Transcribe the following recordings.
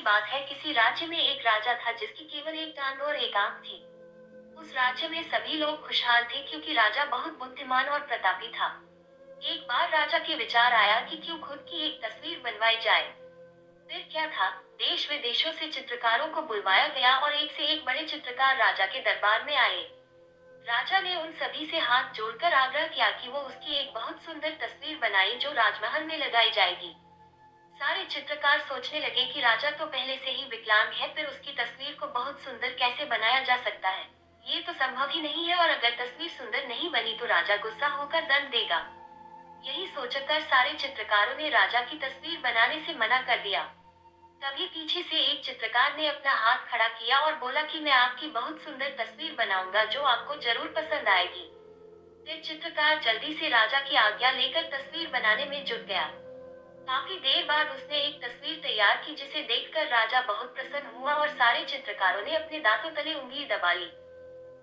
बात है, किसी राज्य में एक राजा था जिसकी केवल एक टांग और एक आंख थी। उस राज्य में सभी लोग खुशहाल थे क्योंकि राजा बहुत बुद्धिमान और प्रतापी था। एक बार राजा के विचार आया कि क्यों खुद की एक तस्वीर बनवाई जाए। फिर क्या था, देश विदेशों से चित्रकारों को बुलवाया गया और एक से एक बड़े चित्रकार राजा के दरबार में आए। राजा ने उन सभी से हाथ जोड़कर आग्रह किया कि वो उसकी एक बहुत सुंदर तस्वीर बनाए जो राजमहल में लगाई जाएगी। सारे चित्रकार सोचने लगे कि राजा तो पहले से ही विकलांग है, फिर उसकी तस्वीर को बहुत सुंदर कैसे बनाया जा सकता है। ये तो संभव ही नहीं है, और अगर तस्वीर सुंदर नहीं बनी तो राजा गुस्सा होकर दंड देगा। यही सोचकर सारे चित्रकारों ने राजा की तस्वीर बनाने से मना कर दिया। तभी पीछे से एक चित्रकार ने अपना हाथ खड़ा किया और बोला कि मैं आपकी बहुत सुंदर तस्वीर बनाऊंगा जो आपको जरूर पसंद आएगी। फिर चित्रकार जल्दी से राजा की आज्ञा लेकर तस्वीर बनाने में जुट गया। काफी देर बाद उसने एक तस्वीर तैयार की जिसे देखकर राजा बहुत प्रसन्न हुआ और सारे चित्रकारों ने अपने दांतों तले उंगली दबा ली।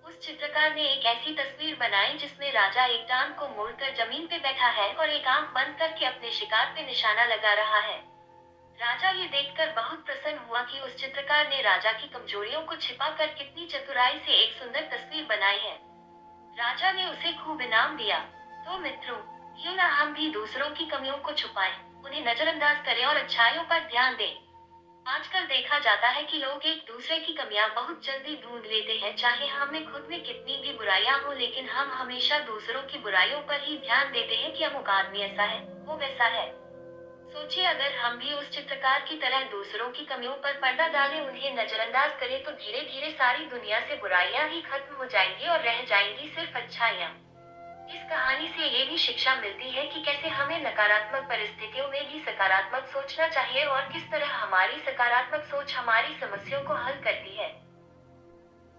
उस चित्रकार ने एक ऐसी तस्वीर बनाई जिसमें राजा एक टांग को मोड़कर जमीन पे बैठा है और एक आंख बंद करके अपने शिकार पे निशाना लगा रहा है। राजा ये देखकर बहुत प्रसन्न हुआ कि उस चित्रकार ने राजा की कमजोरियों को छिपाकर कितनी चतुराई से एक सुंदर तस्वीर बनाई है। राजा ने उसे खूब इनाम दिया। तो मित्रों, क्यों ना हम भी दूसरों की कमियों को छुपाएं, उन्हें नजरअंदाज करें और अच्छाइयों पर ध्यान दें। आजकल देखा जाता है कि लोग एक दूसरे की कमियां बहुत जल्दी ढूंढ लेते हैं, चाहे हमें खुद में कितनी भी बुराइयां हो, लेकिन हम हमेशा दूसरों की बुराइयों पर ही ध्यान देते हैं कि अमुक आदमी ऐसा है, वो वैसा है। सोचिए, अगर हम भी उस चित्रकार की तरह दूसरों की कमियों पर पर्दा डालें, उन्हें नजरअंदाज करें, तो धीरे धीरे सारी दुनिया से बुराइयां ही खत्म हो जाएंगी और रह जाएंगी सिर्फ अच्छाइयां। इस कहानी से ये भी शिक्षा मिलती है कि कैसे हमें नकारात्मक परिस्थितियों में भी सकारात्मक सोचना चाहिए और किस तरह हमारी सकारात्मक सोच हमारी समस्याओं को हल करती है।